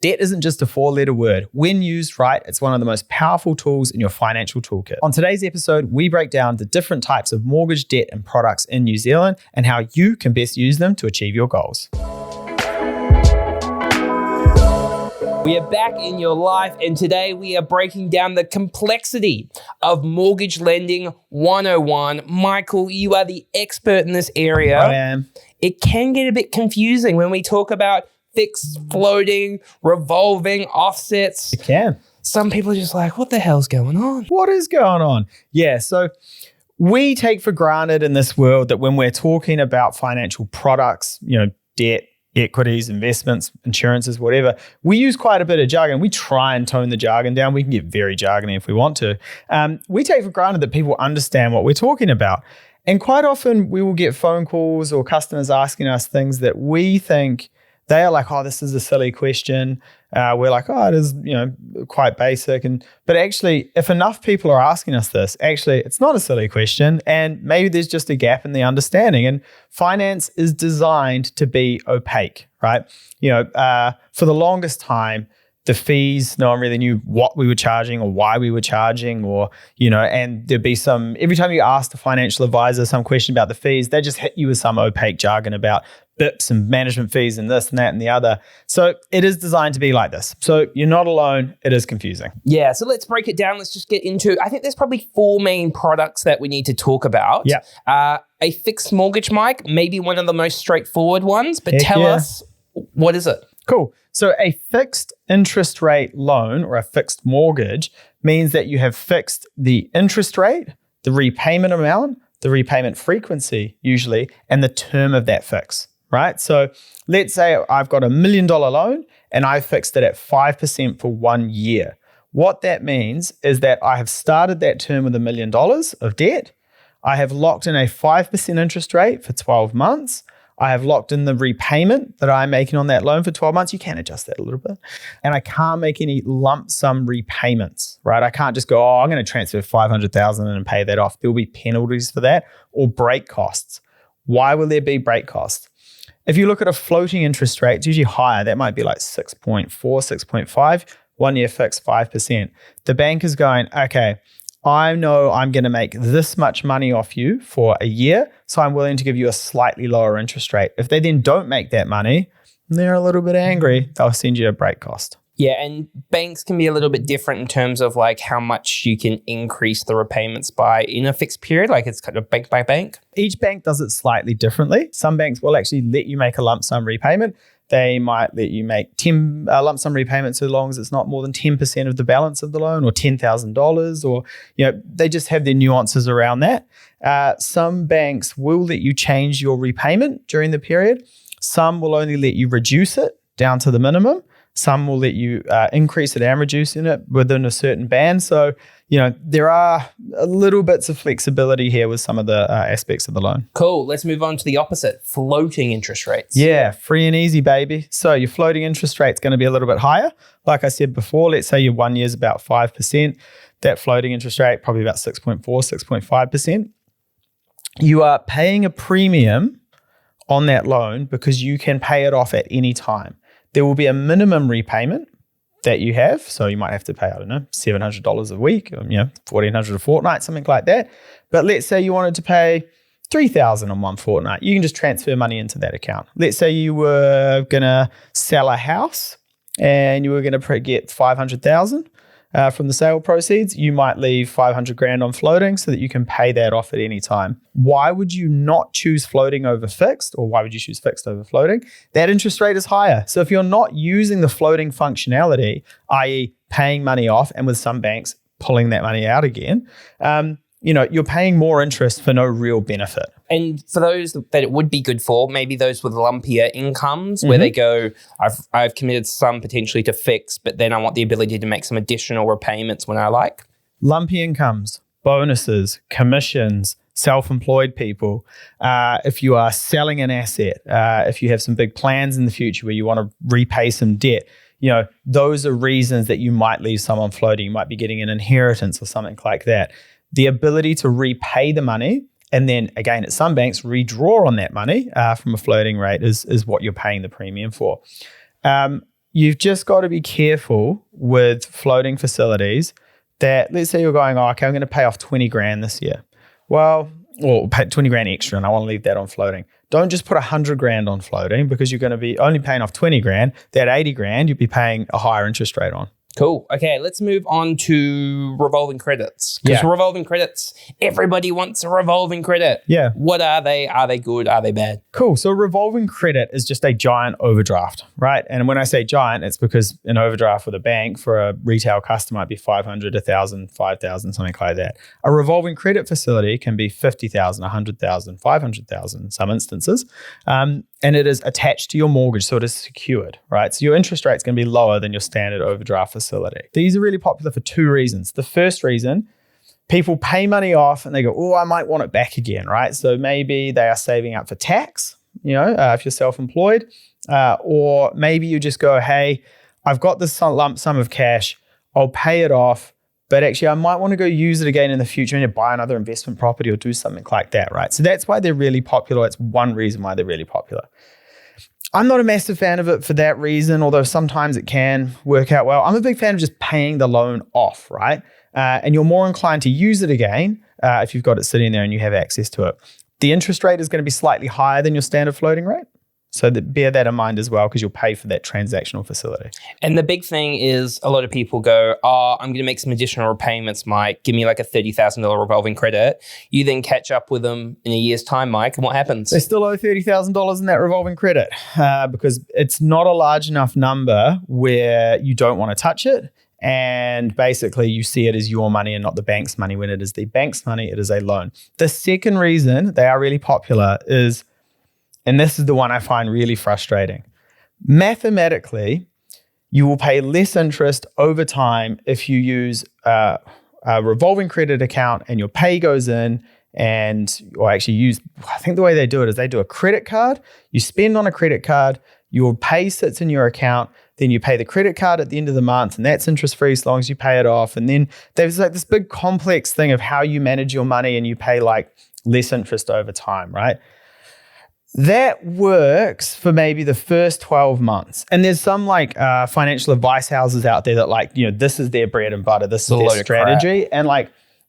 Debt isn't just a four-letter word. When used right, it's one of the most powerful tools in your financial toolkit. On today's episode, we break down the different types of mortgage debt and products in New Zealand and how you can best use them to achieve your goals. We are back in your life, and today we are breaking down the complexity of mortgage lending 101. Michael, you are the expert in this area. I am. It can get a bit confusing when we talk about fixed, floating, revolving, offsets. It can. Some people are just like, what the hell's going on? What is going on? Yeah, so we take for granted in this world that when we're talking about financial products, debt, equities, investments, insurances, whatever, we use quite a bit of jargon. We try and tone the jargon down. We can get very jargony if we want to. We take for granted that people understand what we're talking about. And quite often we will get phone calls or customers asking us things that we think they are like, oh, this is a silly question. We're like, oh, it is, quite basic. But actually, if enough people are asking us this, actually, it's not a silly question. And maybe there's just a gap in the understanding. And finance is designed to be opaque, right? For the longest time, the fees, no one really knew what we were charging or why we were charging, and there'd be every time you asked a financial advisor some question about the fees, they just hit you with some opaque jargon about bips and management fees and this and that and the other. So it is designed to be like this. So you're not alone. It is confusing. Yeah. So let's break it down. Let's just get into, I think there's probably four main products that we need to talk about. Yeah. A fixed mortgage, Mike, maybe one of the most straightforward ones, but tell us, what is it? Cool. So a fixed interest rate loan or a fixed mortgage means that you have fixed the interest rate, the repayment amount, the repayment frequency usually, and the term of that fix, right? So let's say I've got $1 million loan and I fixed it at 5% for 1 year. What that means is that I have started that term with $1 million of debt. I have locked in a 5% interest rate for 12 months. I have locked in the repayment that I'm making on that loan for 12 months. You can adjust that a little bit. And I can't make any lump sum repayments, right? I can't just go, I'm going to transfer $500,000 and pay that off. There'll be penalties for that or break costs. Why will there be break costs? If you look at a floating interest rate, it's usually higher. That might be like 6.4, 6.5, 1 year fixed 5%. The bank is going, okay, I know I'm going to make this much money off you for a year, so I'm willing to give you a slightly lower interest rate. If they then don't make that money, they're a little bit angry. They'll send you a break cost. Yeah, and banks can be a little bit different in terms of like how much you can increase the repayments by in a fixed period. Like it's kind of bank by bank. Each bank does it slightly differently. Some banks will actually let you make a lump sum repayment. They might let you make 10 lump sum repayments so long as it's not more than 10% of the balance of the loan or $10,000 or, they just have their nuances around that. Some banks will let you change your repayment during the period. Some will only let you reduce it down to the minimum. Some will let you increase it and reduce it within a certain band. So, there are a little bits of flexibility here with some of the aspects of the loan. Cool. Let's move on to the opposite, floating interest rates. Yeah, free and easy, baby. So your floating interest rate's going to be a little bit higher. Like I said before, let's say your 1 year's about 5%. That floating interest rate, probably about 6.4, 6.5%. You are paying a premium on that loan because you can pay it off at any time. There will be a minimum repayment that you have. So you might have to pay, $700 a week, $1,400 a fortnight, something like that. But let's say you wanted to pay $3,000 on one fortnight. You can just transfer money into that account. Let's say you were going to sell a house and you were going to get $500,000 from the sale proceeds. You might leave $500,000 on floating so that you can pay that off at any time. Why would you not choose floating over fixed, or why would you choose fixed over floating? That interest rate is higher. So if you're not using the floating functionality, i.e. paying money off, and with some banks pulling that money out again, you're paying more interest for no real benefit. And for those that it would be good for, maybe those with lumpier incomes where they go, I've committed some potentially to fix, but then I want the ability to make some additional repayments when I like. Lumpy incomes, bonuses, commissions, self-employed people. If you are selling an asset, if you have some big plans in the future where you want to repay some debt, those are reasons that you might leave someone floating. You might be getting an inheritance or something like that. The ability to repay the money and then again at some banks redraw on that money from a floating rate is what you're paying the premium for. you've just got to be careful with floating facilities that, let's say you're going, oh, okay, I'm going to pay off 20 grand this year. Well, or pay 20 grand extra and I want to leave that on floating. Don't just put 100 grand on floating because you're going to be only paying off 20 grand. That 80 grand, you'd be paying a higher interest rate on. Cool. Okay, let's move on to revolving credits. Because revolving credits, everybody wants a revolving credit. Yeah. What are they? Are they good? Are they bad? Cool. So revolving credit is just a giant overdraft, right? And when I say giant, it's because an overdraft with a bank for a retail customer might be 500, 1,000, 5,000, something like that. A revolving credit facility can be 50,000, 100,000, 500,000 in some instances. And it is attached to your mortgage, so it is secured, right? So your interest rate is going to be lower than your standard overdraft facility. These are really popular for two reasons. The first reason, people pay money off and they go, oh, I might want it back again, right? So maybe they are saving up for tax, if you're self-employed, or maybe you just go, hey, I've got this lump sum of cash, I'll pay it off, but actually I might want to go use it again in the future and buy another investment property or do something like that, right? So that's why they're really popular. It's one reason why they're really popular. I'm not a massive fan of it for that reason, although sometimes it can work out well. I'm a big fan of just paying the loan off, right? And you're more inclined to use it again if you've got it sitting there and you have access to it. The interest rate is going to be slightly higher than your standard floating rate. So bear that in mind as well, because you'll pay for that transactional facility. And the big thing is a lot of people go, oh, I'm going to make some additional repayments, Mike. Give me like a $30,000 revolving credit. You then catch up with them in a year's time, Mike, and what happens? They still owe $30,000 in that revolving credit because it's not a large enough number where you don't want to touch it. And basically you see it as your money and not the bank's money. When it is the bank's money, it is a loan. The second reason they are really popular is, and this is the one I find really frustrating. Mathematically, you will pay less interest over time if you use a revolving credit account and your pay goes in I think the way they do it is they do a credit card, you spend on a credit card, your pay sits in your account, then you pay the credit card at the end of the month and that's interest free as long as you pay it off. And then there's like this big complex thing of how you manage your money and you pay like less interest over time, right? That works for maybe the first 12 months. And there's some like financial advice houses out there that this is their bread and butter. This is their strategy. And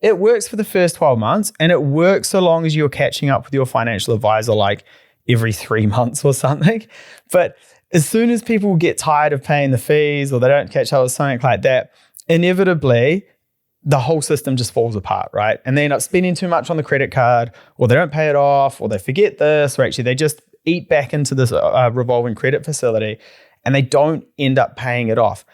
it works for the first 12 months and it works so long as you're catching up with your financial advisor like every 3 months or something. But as soon as people get tired of paying the fees or they don't catch up with something like that, inevitably the whole system just falls apart, right? And they end up spending too much on the credit card, or they don't pay it off, or they forget this, or actually they just eat back into this revolving credit facility and they don't end up paying it off.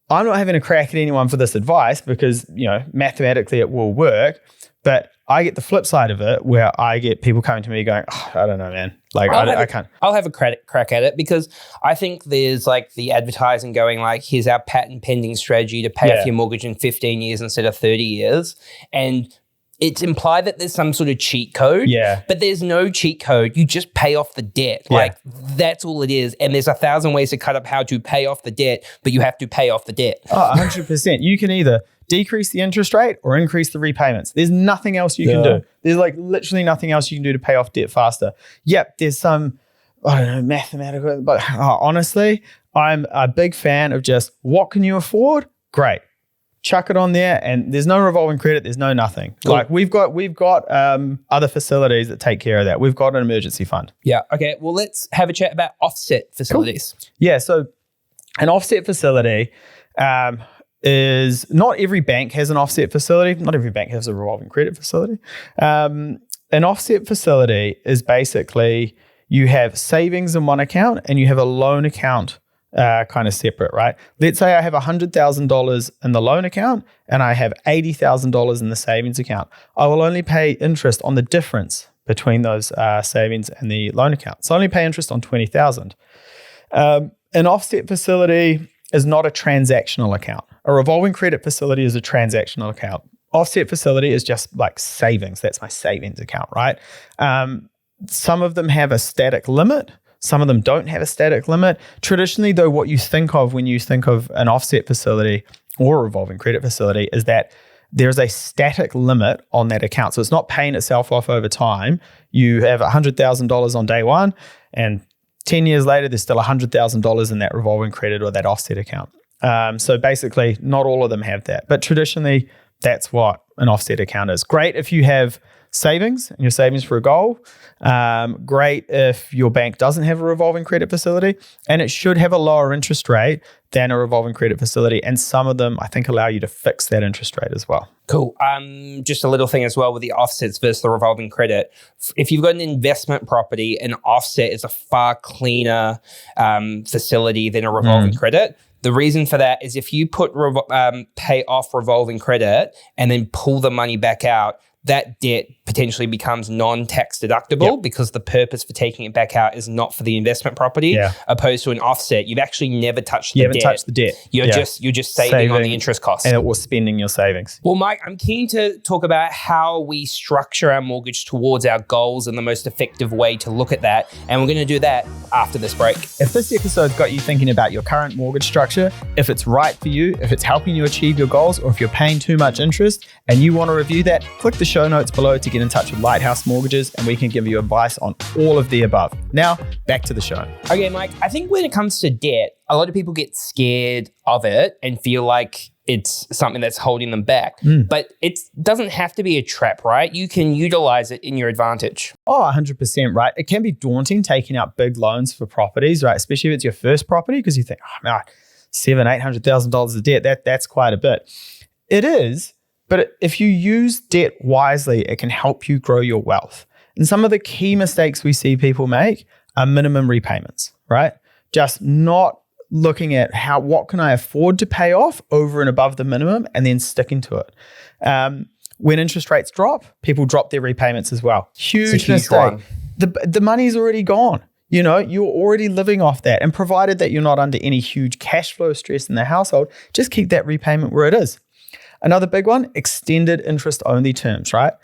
I'm not having a crack at anyone for this advice because, mathematically it will work, but I get the flip side of it where I get people coming to me going, oh, I don't know, man. I can't. I'll have a crack at it because I think there's like the advertising going like, here's our patent pending strategy to pay off your mortgage in 15 years instead of 30 years. And it's implied that there's some sort of cheat code. Yeah. But there's no cheat code. You just pay off the debt. Yeah. Like that's all it is. And there's 1,000 ways to cut up how to pay off the debt, but you have to pay off the debt. Oh, 100%. You can either decrease the interest rate or increase the repayments. There's nothing else you can do. There's like literally nothing else you can do to pay off debt faster. Yep, there's some, I don't know, mathematical, but honestly, I'm a big fan of just what can you afford? Great. Chuck it on there and there's no revolving credit, there's no nothing. Cool. Like we've got other facilities that take care of that. We've got an emergency fund. Yeah. Okay. Well, let's have a chat about offset facilities. Cool. Yeah. So an offset facility, is not every bank has an offset facility. Not every bank has a revolving credit facility. An offset facility is basically you have savings in one account and you have a loan account kind of separate, right? Let's say I have $100,000 in the loan account and I have $80,000 in the savings account. I will only pay interest on the difference between those savings and the loan account. So I only pay interest on $20,000. An offset facility is not a transactional account. A revolving credit facility is a transactional account. Offset facility is just like savings. That's my savings account, right? Some of them have a static limit. Some of them don't have a static limit. Traditionally, though, what you think of when you think of an offset facility or a revolving credit facility is that there's a static limit on that account. So it's not paying itself off over time. You have $100,000 on day one, and 10 years later, there's still $100,000 in that revolving credit or that offset account. So basically, not all of them have that. But traditionally, that's what an offset account is. Great if you have savings and your savings for a goal. Great if your bank doesn't have a revolving credit facility, and it should have a lower interest rate than a revolving credit facility. And some of them, I think, allow you to fix that interest rate as well. Cool. Just a little thing as well with the offsets versus the revolving credit. If you've got an investment property, an offset is a far cleaner facility than a revolving credit. The reason for that is if you pay off revolving credit and then pull the money back out, that debt potentially becomes non-tax deductible because the purpose for taking it back out is not for the investment property, opposed to an offset. You've actually never touched the debt. You haven't touched the debt. You're just saving on the interest cost. Or spending your savings. Well, Mike, I'm keen to talk about how we structure our mortgage towards our goals and the most effective way to look at that. And we're going to do that after this break. If this episode's got you thinking about your current mortgage structure, if it's right for you, if it's helping you achieve your goals, or if you're paying too much interest and you want to review that, click the show notes below to get in touch with Lighthouse Mortgages, and we can give you advice on all of the above. Now, back to the show. Okay, Mike, I think when it comes to debt, a lot of people get scared of it and feel like it's something that's holding them back. But it doesn't have to be a trap, right? You can utilize it in your advantage. Oh, 100% right. It can be daunting taking out big loans for properties, right? Especially if it's your first property, because you think, oh, man, $700,000-$800,000 of debt, that's quite a bit. It is. But if you use debt wisely, it can help you grow your wealth. And some of the key mistakes we see people make are minimum repayments, right? Just not looking at what can I afford to pay off over and above the minimum and then sticking to it. When interest rates drop, people drop their repayments as well. Huge mistake. The money's already gone. You're already living off that. And provided that you're not under any huge cash flow stress in the household, just keep that repayment where it is. Another big one, extended interest only terms, right?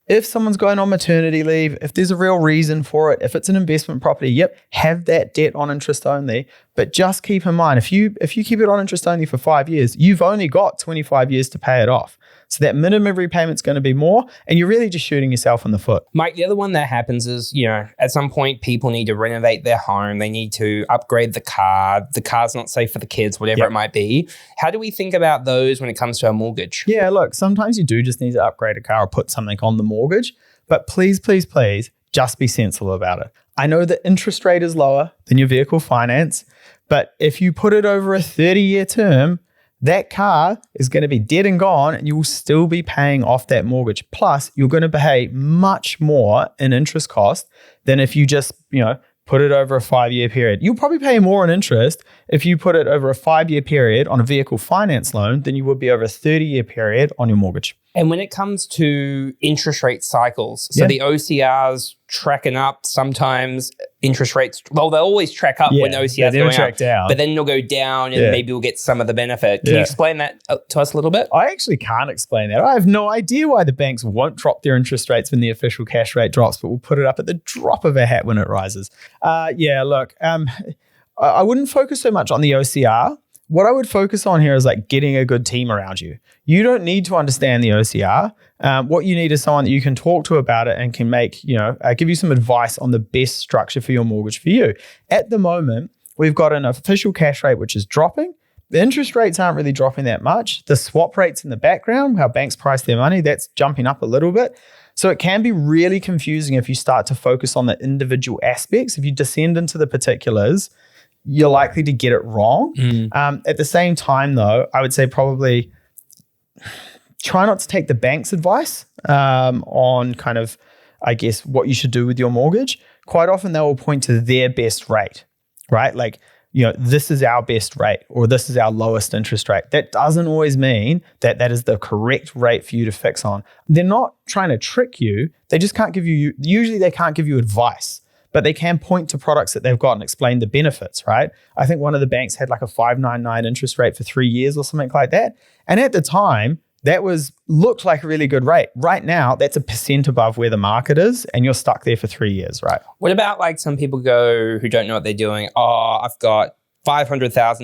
If someone's going on maternity leave, if there's a real reason for it, if it's an investment property, have that debt on interest only. But just keep in mind, if you keep it on interest only for 5 years, you've only got 25 years to pay it off. So that minimum repayment's going to be more, and you're really just shooting yourself in the foot. Mike, the other one that happens is, at some point people need to renovate their home. They need to upgrade the car. The car's not safe for the kids, whatever it might be. How do we think about those when it comes to our mortgage? Yeah, look, sometimes you do just need to upgrade a car or put something on the mortgage, but please, please, please, just be sensible about it. I know the interest rate is lower than your vehicle finance, but if you put it over a 30-year term, that car is going to be dead and gone, and you will still be paying off that mortgage. Plus, you're going to pay much more in interest cost than if you just, put it over a 5-year period. You'll probably pay more in interest if you put it over a 5-year period on a vehicle finance loan than you would be over a 30-year period on your mortgage. And when it comes to interest rate cycles, so the OCR's tracking up, sometimes interest rates, they'll always track up when the OCR's going up, down. But then they'll go down and maybe we'll get some of the benefit. Can you explain that to us a little bit? I actually can't explain that. I have no idea why the banks won't drop their interest rates when the official cash rate drops, but we'll put it up at the drop of a hat when it rises. I wouldn't focus so much on the OCR. What I would focus on here is getting a good team around you. You don't need to understand the OCR. What you need is someone that you can talk to about it and can give you some advice on the best structure for your mortgage for you. At the moment, we've got an official cash rate which is dropping. The interest rates aren't really dropping that much. The swap rates in the background, how banks price their money, that's jumping up a little bit. So it can be really confusing if you start to focus on the individual aspects. If you descend into the particulars, you're likely to get it wrong. At the same time, though, I would say probably try not to take the bank's advice on kind of, I guess, what you should do with your mortgage. Quite often they will point to their best rate, right? This is our best rate or this is our lowest interest rate. That doesn't always mean that that is the correct rate for you to fix on. They're not trying to trick you. They just can't give you, usually they can't give you advice, but they can point to products that they've got and explain the benefits, right? I think one of the banks had a 5.99 interest rate for 3 years or something like that. And at the time, that looked like a really good rate. Right now, that's 1% above where the market is, and you're stuck there for 3 years, right? What about some people who don't know what they're doing? Oh, I've got $500,000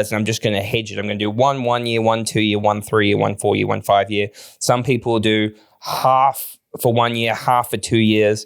and I'm just going to hedge it. I'm going to do 1 year, 1 2 year, 1 3 year, 1 4 year, 1 5 year. Some people do half for 1 year, half for 2 years.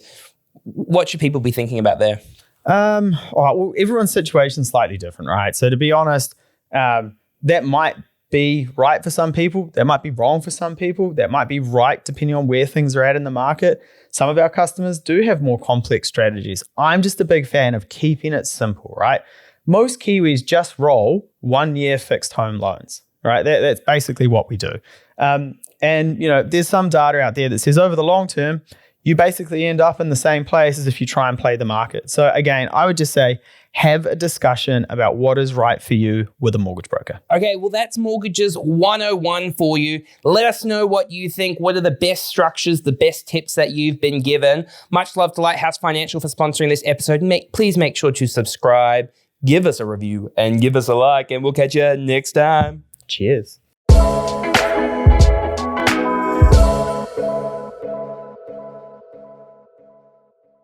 What should people be thinking about there? Well, everyone's situation is slightly different, right? So to be honest, that might be right for some people. That might be wrong for some people. That might be right depending on where things are at in the market. Some of our customers do have more complex strategies. I'm just a big fan of keeping it simple, right? Most Kiwis just roll 1 year fixed home loans, right? That's basically what we do. And there's some data out there that says over the long term, you basically end up in the same place as if you try and play the market. So again, I would just say, have a discussion about what is right for you with a mortgage broker. Okay, well, that's Mortgages 101 for you. Let us know what you think. What are the best structures, the best tips that you've been given? Much love to Lighthouse Financial for sponsoring this episode. Please make sure to subscribe, give us a review, and give us a like, and we'll catch you next time. Cheers.